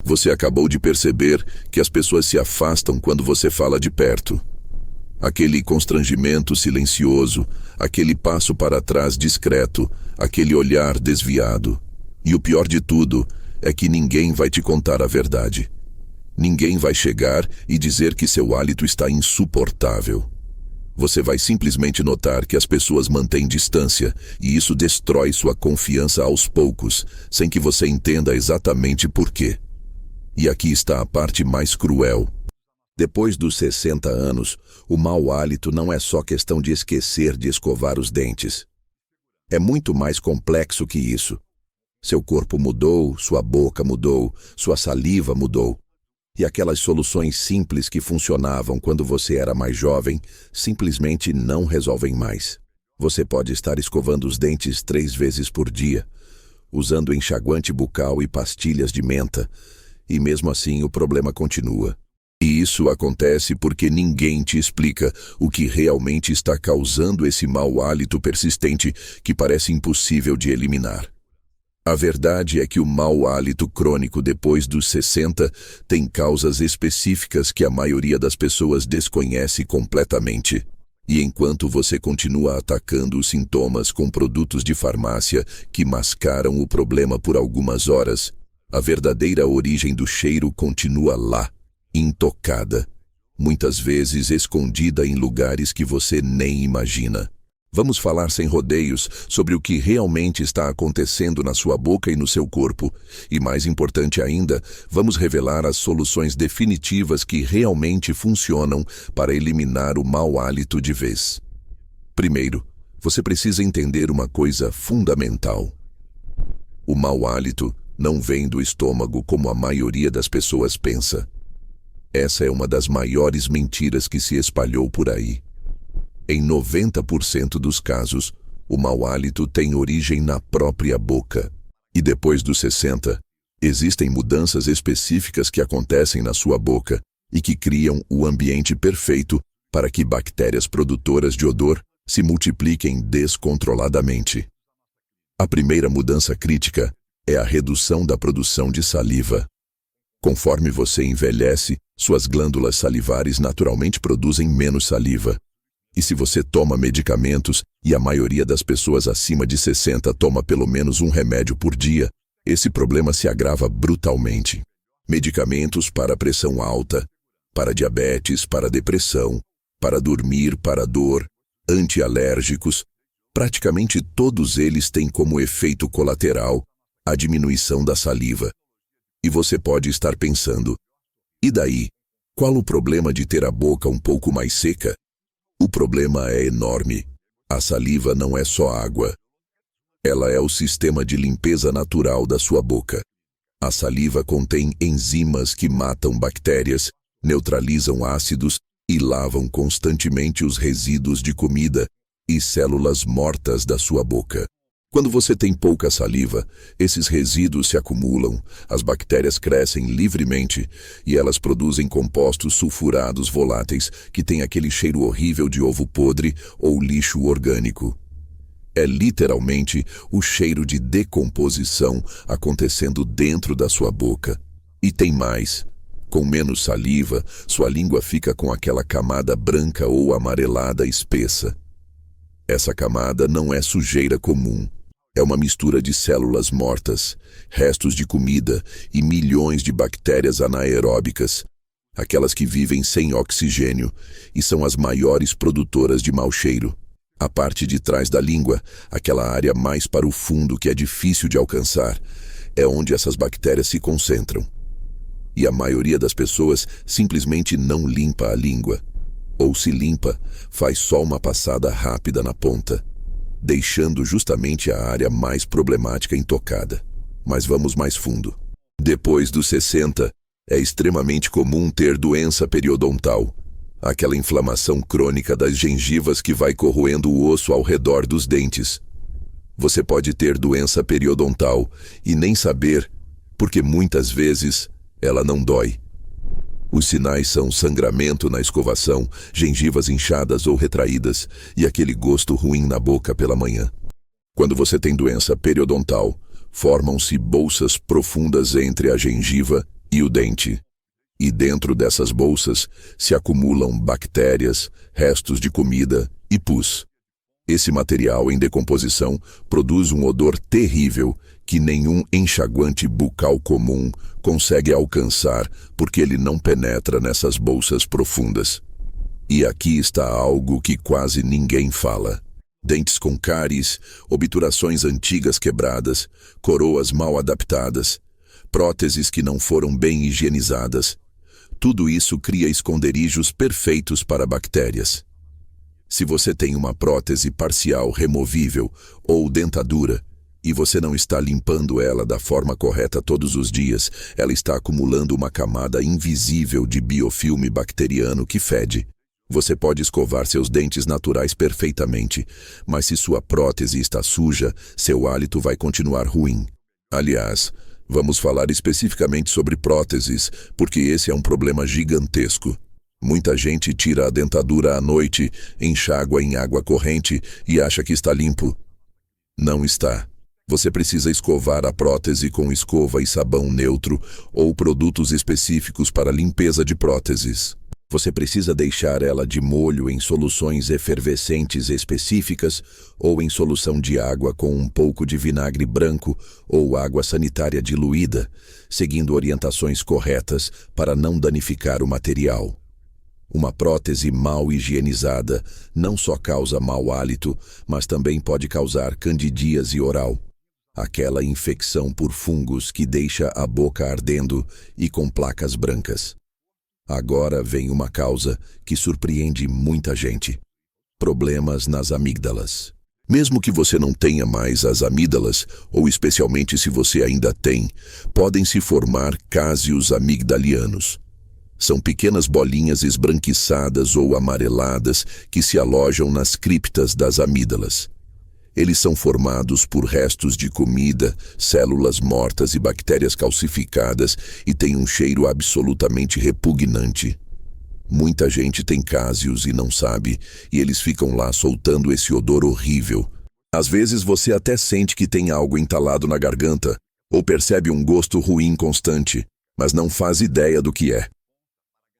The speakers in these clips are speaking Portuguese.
Você acabou de perceber que as pessoas se afastam quando você fala de perto. Aquele constrangimento silencioso, aquele passo para trás discreto, aquele olhar desviado. E o pior de tudo é que ninguém vai te contar a verdade. Ninguém vai chegar e dizer que seu hálito está insuportável. Você vai simplesmente notar que as pessoas mantêm distância e isso destrói sua confiança aos poucos, sem que você entenda exatamente por quê. E aqui está a parte mais cruel. Depois dos 60 anos, o mau hálito não é só questão de esquecer de escovar os dentes. É muito mais complexo que isso. Seu corpo mudou, sua boca mudou, sua saliva mudou. E aquelas soluções simples que funcionavam quando você era mais jovem, simplesmente não resolvem mais. Você pode estar escovando os dentes 3 vezes por dia, usando enxaguante bucal e pastilhas de menta, e mesmo assim o problema continua. E isso acontece porque ninguém te explica o que realmente está causando esse mau hálito persistente que parece impossível de eliminar. A verdade é que o mau hálito crônico depois dos 60 tem causas específicas que a maioria das pessoas desconhece completamente. E enquanto você continua atacando os sintomas com produtos de farmácia que mascaram o problema por algumas horas, a verdadeira origem do cheiro continua lá, intocada, muitas vezes escondida em lugares que você nem imagina. Vamos falar sem rodeios sobre o que realmente está acontecendo na sua boca e no seu corpo. E mais importante ainda, vamos revelar as soluções definitivas que realmente funcionam para eliminar o mau hálito de vez. Primeiro, você precisa entender uma coisa fundamental. O mau hálito não vem do estômago como a maioria das pessoas pensa. Essa é uma das maiores mentiras que se espalhou por aí. Em 90% dos casos, o mau hálito tem origem na própria boca. E depois dos 60, existem mudanças específicas que acontecem na sua boca e que criam o ambiente perfeito para que bactérias produtoras de odor se multipliquem descontroladamente. A primeira mudança crítica é a redução da produção de saliva. Conforme você envelhece, suas glândulas salivares naturalmente produzem menos saliva. E se você toma medicamentos, e a maioria das pessoas acima de 60 toma pelo menos um remédio por dia, esse problema se agrava brutalmente. Medicamentos para pressão alta, para diabetes, para depressão, para dormir, para dor, antialérgicos, praticamente todos eles têm como efeito colateral a diminuição da saliva. E você pode estar pensando, e daí? Qual o problema de ter a boca um pouco mais seca? O problema é enorme. A saliva não é só água. Ela é o sistema de limpeza natural da sua boca. A saliva contém enzimas que matam bactérias, neutralizam ácidos e lavam constantemente os resíduos de comida e células mortas da sua boca. Quando você tem pouca saliva, esses resíduos se acumulam, as bactérias crescem livremente e elas produzem compostos sulfurados voláteis que têm aquele cheiro horrível de ovo podre ou lixo orgânico. É literalmente o cheiro de decomposição acontecendo dentro da sua boca. E tem mais. Com menos saliva, sua língua fica com aquela camada branca ou amarelada espessa. Essa camada não é sujeira comum. É uma mistura de células mortas, restos de comida e milhões de bactérias anaeróbicas, aquelas que vivem sem oxigênio e são as maiores produtoras de mau cheiro. A parte de trás da língua, aquela área mais para o fundo que é difícil de alcançar, é onde essas bactérias se concentram. E a maioria das pessoas simplesmente não limpa a língua. Ou se limpa, faz só uma passada rápida na ponta, deixando justamente a área mais problemática intocada. Mas vamos mais fundo. Depois dos 60, é extremamente comum ter doença periodontal, aquela inflamação crônica das gengivas que vai corroendo o osso ao redor dos dentes. Você pode ter doença periodontal e nem saber, porque muitas vezes ela não dói. Os sinais são sangramento na escovação, gengivas inchadas ou retraídas e aquele gosto ruim na boca pela manhã. Quando você tem doença periodontal, formam-se bolsas profundas entre a gengiva e o dente. E dentro dessas bolsas se acumulam bactérias, restos de comida e pus. Esse material em decomposição produz um odor terrível que nenhum enxaguante bucal comum consegue alcançar porque ele não penetra nessas bolsas profundas. E aqui está algo que quase ninguém fala. Dentes com cáries, obturações antigas quebradas, coroas mal adaptadas, próteses que não foram bem higienizadas. Tudo isso cria esconderijos perfeitos para bactérias. Se você tem uma prótese parcial removível ou dentadura, e você não está limpando ela da forma correta todos os dias, ela está acumulando uma camada invisível de biofilme bacteriano que fede. Você pode escovar seus dentes naturais perfeitamente, mas se sua prótese está suja, seu hálito vai continuar ruim. Aliás, vamos falar especificamente sobre próteses, porque esse é um problema gigantesco. Muita gente tira a dentadura à noite, enxágua em água corrente e acha que está limpo. Não está. Você precisa escovar a prótese com escova e sabão neutro ou produtos específicos para limpeza de próteses. Você precisa deixar ela de molho em soluções efervescentes específicas ou em solução de água com um pouco de vinagre branco ou água sanitária diluída, seguindo orientações corretas para não danificar o material. Uma prótese mal higienizada não só causa mau hálito, mas também pode causar candidíase oral, aquela infecção por fungos que deixa a boca ardendo e com placas brancas. Agora vem uma causa que surpreende muita gente: problemas nas amígdalas. Mesmo que você não tenha mais as amígdalas, ou especialmente se você ainda tem, podem se formar cásios amigdalianos. São pequenas bolinhas esbranquiçadas ou amareladas que se alojam nas criptas das amígdalas. Eles são formados por restos de comida, células mortas e bactérias calcificadas e têm um cheiro absolutamente repugnante. Muita gente tem cásios e não sabe, e eles ficam lá soltando esse odor horrível. Às vezes você até sente que tem algo entalado na garganta, ou percebe um gosto ruim constante, mas não faz ideia do que é.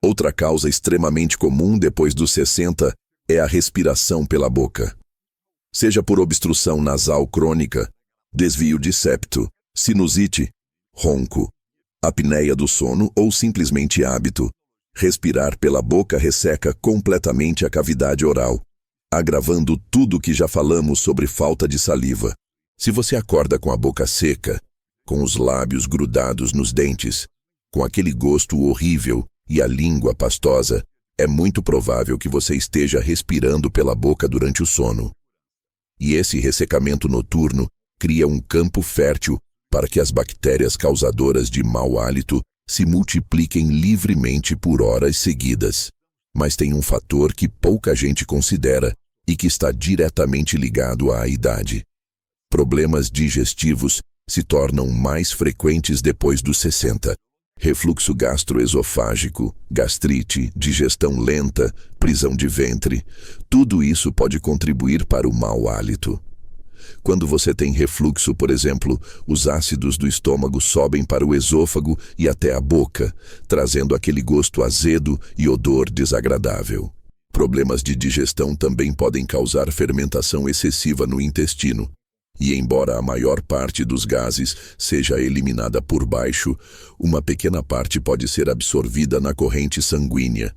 Outra causa extremamente comum depois dos 60 é a respiração pela boca. Seja por obstrução nasal crônica, desvio de septo, sinusite, ronco, apneia do sono ou simplesmente hábito, respirar pela boca resseca completamente a cavidade oral, agravando tudo o que já falamos sobre falta de saliva. Se você acorda com a boca seca, com os lábios grudados nos dentes, com aquele gosto horrível e a língua pastosa, é muito provável que você esteja respirando pela boca durante o sono. E esse ressecamento noturno cria um campo fértil para que as bactérias causadoras de mau hálito se multipliquem livremente por horas seguidas. Mas tem um fator que pouca gente considera e que está diretamente ligado à idade. Problemas digestivos se tornam mais frequentes depois dos 60. Refluxo gastroesofágico, gastrite, digestão lenta, prisão de ventre, tudo isso pode contribuir para o mau hálito. Quando você tem refluxo, por exemplo, os ácidos do estômago sobem para o esôfago e até a boca, trazendo aquele gosto azedo e odor desagradável. Problemas de digestão também podem causar fermentação excessiva no intestino. E embora a maior parte dos gases seja eliminada por baixo, uma pequena parte pode ser absorvida na corrente sanguínea,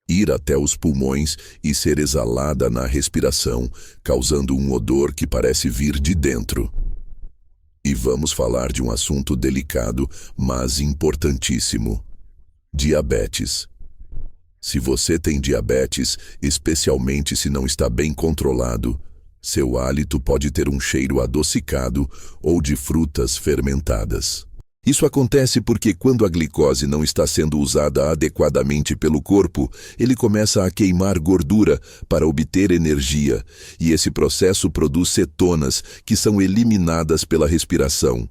ir até os pulmões e ser exalada na respiração, causando um odor que parece vir de dentro. E vamos falar de um assunto delicado, mas importantíssimo: diabetes. Se você tem diabetes, especialmente se não está bem controlado, seu hálito pode ter um cheiro adocicado ou de frutas fermentadas. Isso acontece porque quando a glicose não está sendo usada adequadamente pelo corpo, ele começa a queimar gordura para obter energia, e esse processo produz cetonas que são eliminadas pela respiração.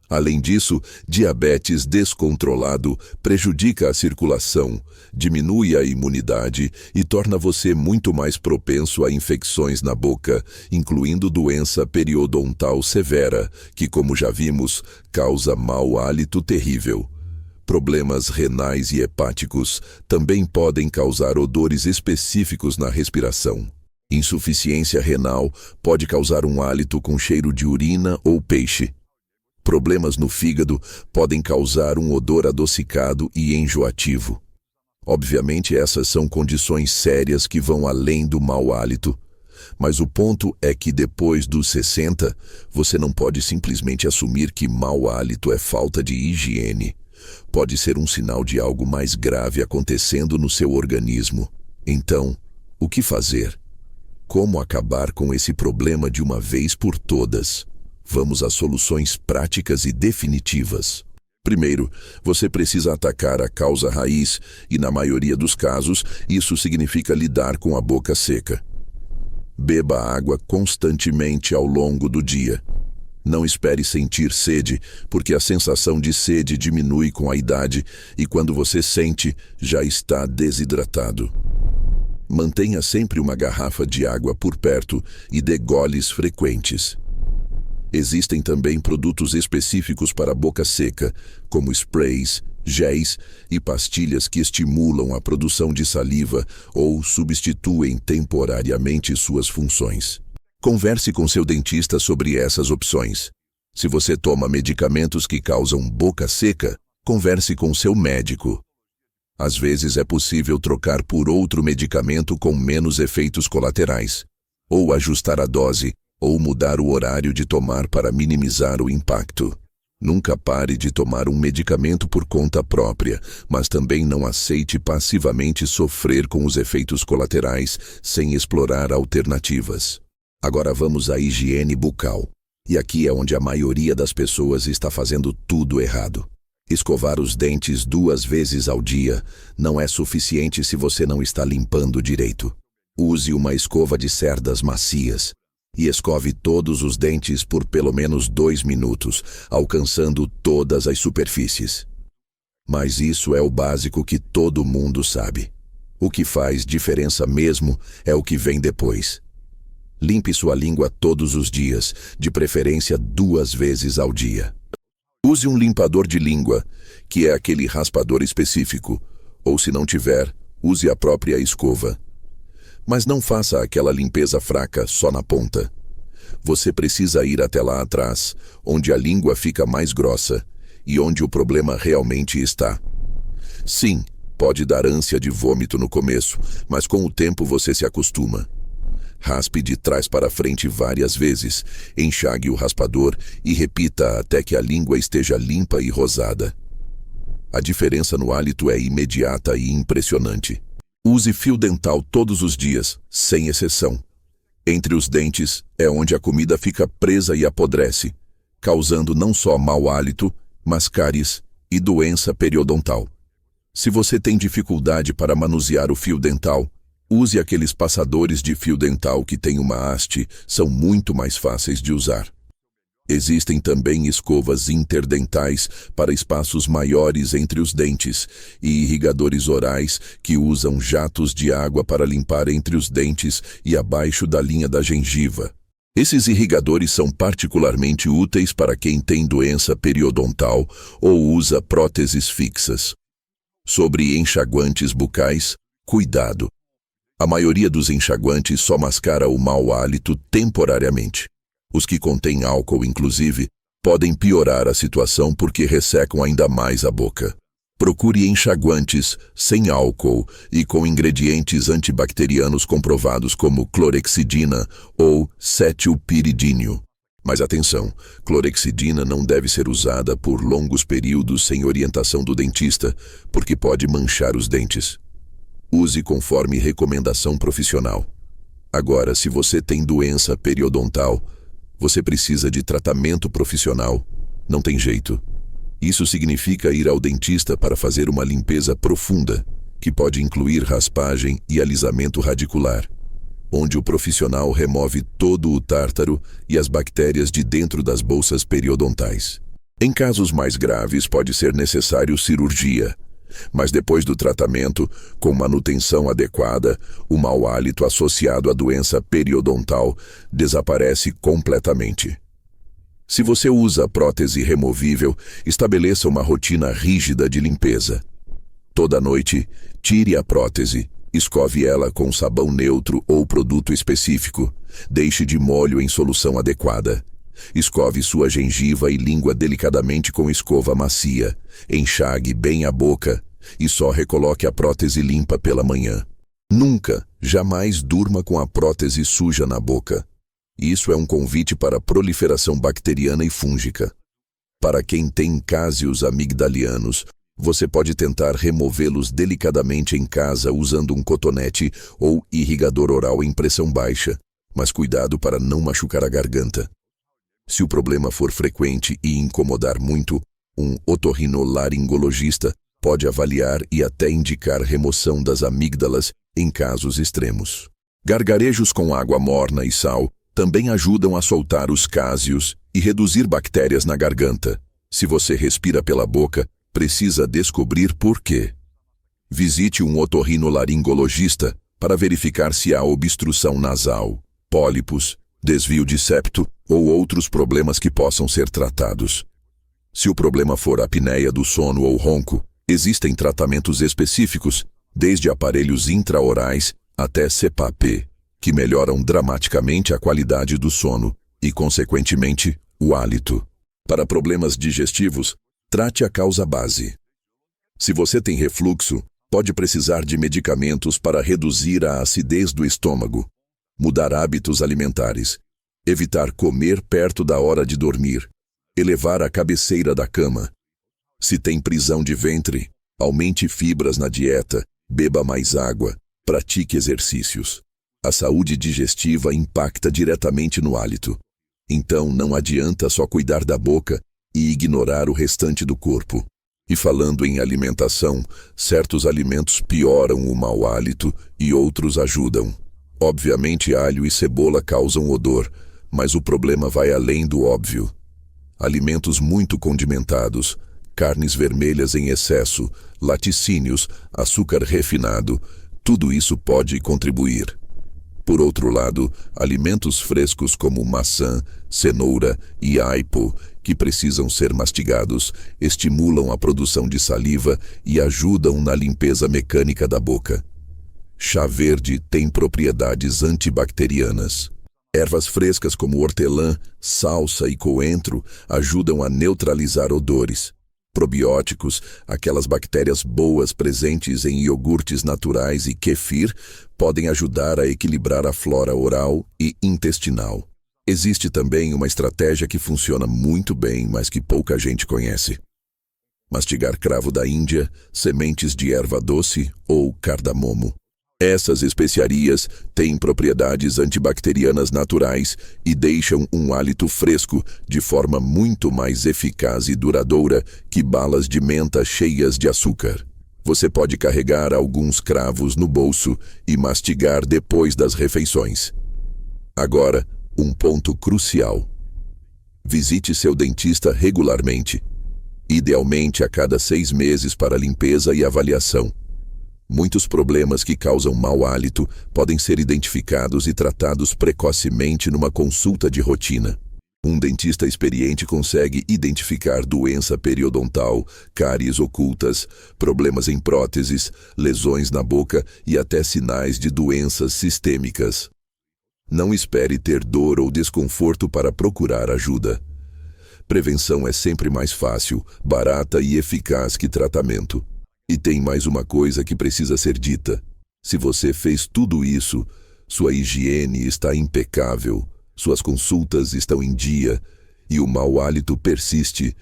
Além disso, diabetes descontrolado prejudica a circulação, diminui a imunidade e torna você muito mais propenso a infecções na boca, incluindo doença periodontal severa, que, como já vimos, causa mau hálito terrível. Problemas renais e hepáticos também podem causar odores específicos na respiração. Insuficiência renal pode causar um hálito com cheiro de urina ou peixe. Problemas no fígado podem causar um odor adocicado e enjoativo. Obviamente, essas são condições sérias que vão além do mau hálito. Mas o ponto é que depois dos 60, você não pode simplesmente assumir que mau hálito é falta de higiene. Pode ser um sinal de algo mais grave acontecendo no seu organismo. Então, o que fazer? Como acabar com esse problema de uma vez por todas? Vamos às soluções práticas e definitivas. Primeiro, você precisa atacar a causa raiz e, na maioria dos casos, isso significa lidar com a boca seca. Beba água constantemente ao longo do dia. Não espere sentir sede, porque a sensação de sede diminui com a idade e quando você sente, já está desidratado. Mantenha sempre uma garrafa de água por perto e dê goles frequentes. Existem também produtos específicos para boca seca, como sprays, géis e pastilhas que estimulam a produção de saliva ou substituem temporariamente suas funções. Converse com seu dentista sobre essas opções. Se você toma medicamentos que causam boca seca, converse com seu médico. Às vezes é possível trocar por outro medicamento com menos efeitos colaterais, ou ajustar a dose, ou mudar o horário de tomar para minimizar o impacto. Nunca pare de tomar um medicamento por conta própria, mas também não aceite passivamente sofrer com os efeitos colaterais sem explorar alternativas. Agora vamos à higiene bucal. E aqui é onde a maioria das pessoas está fazendo tudo errado. Escovar os dentes 2 vezes ao dia não é suficiente se você não está limpando direito. Use uma escova de cerdas macias e escove todos os dentes por pelo menos 2 minutos, alcançando todas as superfícies. Mas isso é o básico que todo mundo sabe. O que faz diferença mesmo é o que vem depois. Limpe sua língua todos os dias, de preferência 2 vezes ao dia. Use um limpador de língua, que é aquele raspador específico, ou se não tiver, use a própria escova. Mas não faça aquela limpeza fraca só na ponta. Você precisa ir até lá atrás, onde a língua fica mais grossa e onde o problema realmente está. Sim, pode dar ânsia de vômito no começo, mas com o tempo você se acostuma. Raspe de trás para frente várias vezes, enxague o raspador e repita até que a língua esteja limpa e rosada. A diferença no hálito é imediata e impressionante. Use fio dental todos os dias, sem exceção. Entre os dentes é onde a comida fica presa e apodrece, causando não só mau hálito, mas cáries e doença periodontal. Se você tem dificuldade para manusear o fio dental, use aqueles passadores de fio dental que têm uma haste, são muito mais fáceis de usar. Existem também escovas interdentais para espaços maiores entre os dentes e irrigadores orais que usam jatos de água para limpar entre os dentes e abaixo da linha da gengiva. Esses irrigadores são particularmente úteis para quem tem doença periodontal ou usa próteses fixas. Sobre enxaguantes bucais, cuidado. A maioria dos enxaguantes só mascara o mau hálito temporariamente. Os que contêm álcool, inclusive, podem piorar a situação porque ressecam ainda mais a boca. Procure enxaguantes sem álcool e com ingredientes antibacterianos comprovados como clorexidina ou cetilpiridínio. Mas atenção, clorexidina não deve ser usada por longos períodos sem orientação do dentista, porque pode manchar os dentes. Use conforme recomendação profissional. Agora, se você tem doença periodontal, você precisa de tratamento profissional. Não tem jeito. Isso significa ir ao dentista para fazer uma limpeza profunda, que pode incluir raspagem e alisamento radicular, onde o profissional remove todo o tártaro e as bactérias de dentro das bolsas periodontais. Em casos mais graves, pode ser necessário cirurgia, mas depois do tratamento, com manutenção adequada, o mau hálito associado à doença periodontal desaparece completamente. Se você usa prótese removível, estabeleça uma rotina rígida de limpeza. Toda noite, tire a prótese, escove ela com sabão neutro ou produto específico. Deixe de molho em solução adequada. Escove sua gengiva e língua delicadamente com escova macia. Enxague bem a boca e só recoloque a prótese limpa pela manhã. Nunca, jamais durma com a prótese suja na boca. Isso é um convite para proliferação bacteriana e fúngica. Para quem tem cásios amigdalianos, você pode tentar removê-los delicadamente em casa usando um cotonete ou irrigador oral em pressão baixa, mas cuidado para não machucar a garganta. Se o problema for frequente e incomodar muito, um otorrinolaringologista pode avaliar e até indicar remoção das amígdalas em casos extremos. Gargarejos com água morna e sal também ajudam a soltar os cásios e reduzir bactérias na garganta. Se você respira pela boca, precisa descobrir por quê. Visite um otorrinolaringologista para verificar se há obstrução nasal, pólipos, desvio de septo ou outros problemas que possam ser tratados. Se o problema for apneia do sono ou ronco, existem tratamentos específicos, desde aparelhos intraorais até CPAP, que melhoram dramaticamente a qualidade do sono e, consequentemente, o hálito. Para problemas digestivos, trate a causa base. Se você tem refluxo, pode precisar de medicamentos para reduzir a acidez do estômago, mudar hábitos alimentares, evitar comer perto da hora de dormir, elevar a cabeceira da cama. Se tem prisão de ventre, aumente fibras na dieta, beba mais água, pratique exercícios. A saúde digestiva impacta diretamente no hálito. Então não adianta só cuidar da boca e ignorar o restante do corpo. E falando em alimentação, certos alimentos pioram o mau hálito e outros ajudam. Obviamente alho e cebola causam odor, mas o problema vai além do óbvio. Alimentos muito condimentados, carnes vermelhas em excesso, laticínios, açúcar refinado, tudo isso pode contribuir. Por outro lado, alimentos frescos como maçã, cenoura e aipo, que precisam ser mastigados, estimulam a produção de saliva e ajudam na limpeza mecânica da boca. Chá verde tem propriedades antibacterianas. Ervas frescas como hortelã, salsa e coentro ajudam a neutralizar odores. Probióticos, aquelas bactérias boas presentes em iogurtes naturais e kefir, podem ajudar a equilibrar a flora oral e intestinal. Existe também uma estratégia que funciona muito bem, mas que pouca gente conhece. Mastigar cravo da Índia, sementes de erva doce ou cardamomo. Essas especiarias têm propriedades antibacterianas naturais e deixam um hálito fresco de forma muito mais eficaz e duradoura que balas de menta cheias de açúcar. Você pode carregar alguns cravos no bolso e mastigar depois das refeições. Agora, um ponto crucial. Visite seu dentista regularmente, idealmente a cada 6 meses para limpeza e avaliação. Muitos problemas que causam mau hálito podem ser identificados e tratados precocemente numa consulta de rotina. Um dentista experiente consegue identificar doença periodontal, cáries ocultas, problemas em próteses, lesões na boca e até sinais de doenças sistêmicas. Não espere ter dor ou desconforto para procurar ajuda. Prevenção é sempre mais fácil, barata e eficaz que tratamento. E tem mais uma coisa que precisa ser dita. Se você fez tudo isso, sua higiene está impecável, suas consultas estão em dia e o mau hálito persiste,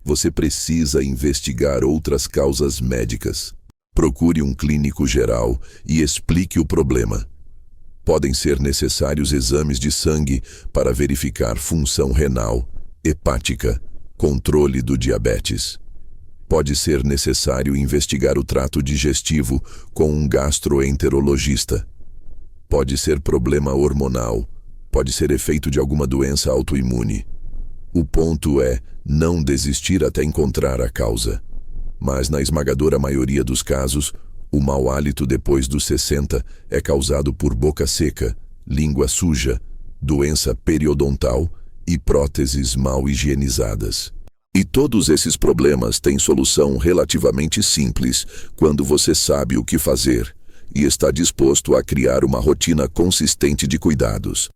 você precisa investigar outras causas médicas. Procure um clínico geral e explique o problema. Podem ser necessários exames de sangue para verificar função renal, hepática, controle do diabetes. Pode ser necessário investigar o trato digestivo com um gastroenterologista. Pode ser problema hormonal. Pode ser efeito de alguma doença autoimune. O ponto é não desistir até encontrar a causa. Mas na esmagadora maioria dos casos, o mau hálito depois dos 60 é causado por boca seca, língua suja, doença periodontal e próteses mal higienizadas. E todos esses problemas têm solução relativamente simples quando você sabe o que fazer e está disposto a criar uma rotina consistente de cuidados.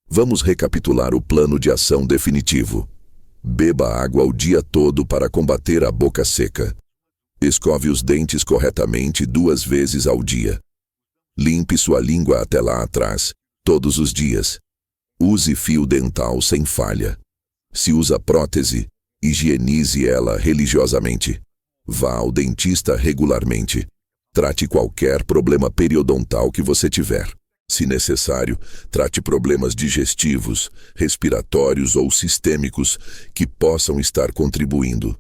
Vamos recapitular o plano de ação definitivo. Beba água o dia todo para combater a boca seca. Escove os dentes corretamente 2 vezes ao dia. Limpe sua língua até lá atrás, todos os dias. Use fio dental sem falha. Se usa prótese, higienize ela religiosamente. Vá ao dentista regularmente. Trate qualquer problema periodontal que você tiver. Se necessário, trate problemas digestivos, respiratórios ou sistêmicos que possam estar contribuindo.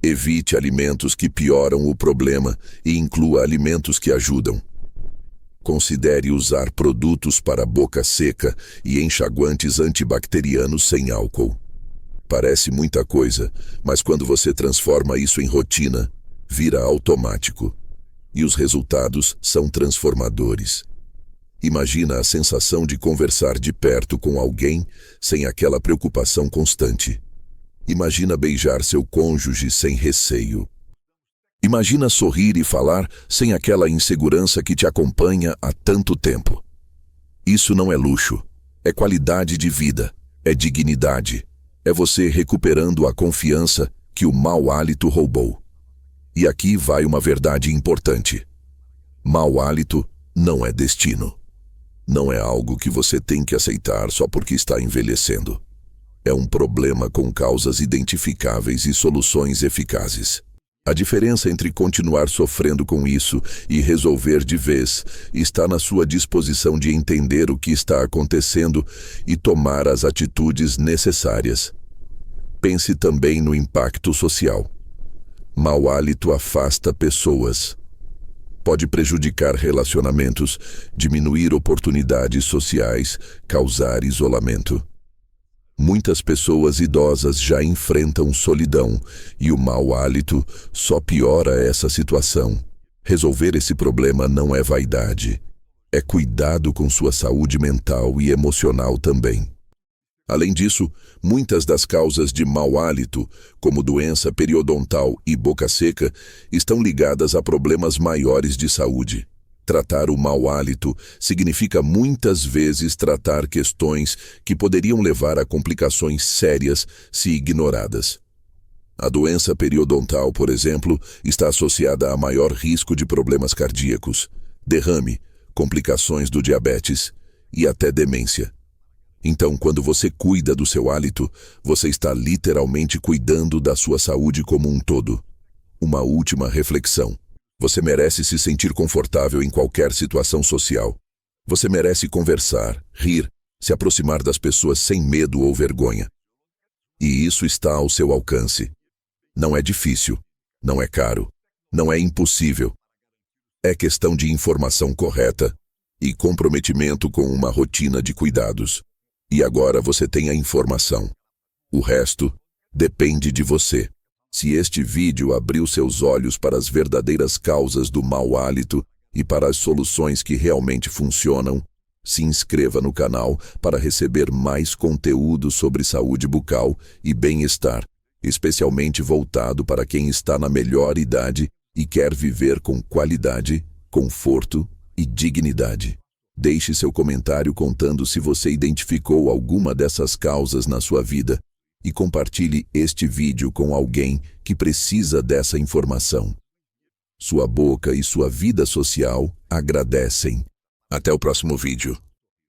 Evite alimentos que pioram o problema e inclua alimentos que ajudam. Considere usar produtos para boca seca e enxaguantes antibacterianos sem álcool. Parece muita coisa, mas quando você transforma isso em rotina, vira automático. E os resultados são transformadores. Imagina a sensação de conversar de perto com alguém sem aquela preocupação constante. Imagina beijar seu cônjuge sem receio. Imagina sorrir e falar sem aquela insegurança que te acompanha há tanto tempo. Isso não é luxo, é qualidade de vida, é dignidade. É você recuperando a confiança que o mau hálito roubou. E aqui vai uma verdade importante. Mau hálito não é destino. Não é algo que você tem que aceitar só porque está envelhecendo. É um problema com causas identificáveis e soluções eficazes. A diferença entre continuar sofrendo com isso e resolver de vez está na sua disposição de entender o que está acontecendo e tomar as atitudes necessárias. Pense também no impacto social. Mau hálito afasta pessoas. Pode prejudicar relacionamentos, diminuir oportunidades sociais, causar isolamento. Muitas pessoas idosas já enfrentam solidão e o mau hálito só piora essa situação. Resolver esse problema não é vaidade, é cuidado com sua saúde mental e emocional também. Além disso, muitas das causas de mau hálito, como doença periodontal e boca seca, estão ligadas a problemas maiores de saúde. Tratar o mau hálito significa muitas vezes tratar questões que poderiam levar a complicações sérias se ignoradas. A doença periodontal, por exemplo, está associada a maior risco de problemas cardíacos, derrame, complicações do diabetes e até demência. Então, quando você cuida do seu hálito, você está literalmente cuidando da sua saúde como um todo. Uma última reflexão. Você merece se sentir confortável em qualquer situação social. Você merece conversar, rir, se aproximar das pessoas sem medo ou vergonha. E isso está ao seu alcance. Não é difícil, não é caro, não é impossível. É questão de informação correta e comprometimento com uma rotina de cuidados. E agora você tem a informação. O resto depende de você. Se este vídeo abriu seus olhos para as verdadeiras causas do mau hálito e para as soluções que realmente funcionam, se inscreva no canal para receber mais conteúdo sobre saúde bucal e bem-estar, especialmente voltado para quem está na melhor idade e quer viver com qualidade, conforto e dignidade. Deixe seu comentário contando se você identificou alguma dessas causas na sua vida e compartilhe este vídeo com alguém que precisa dessa informação. Sua boca e sua vida social agradecem. Até o próximo vídeo.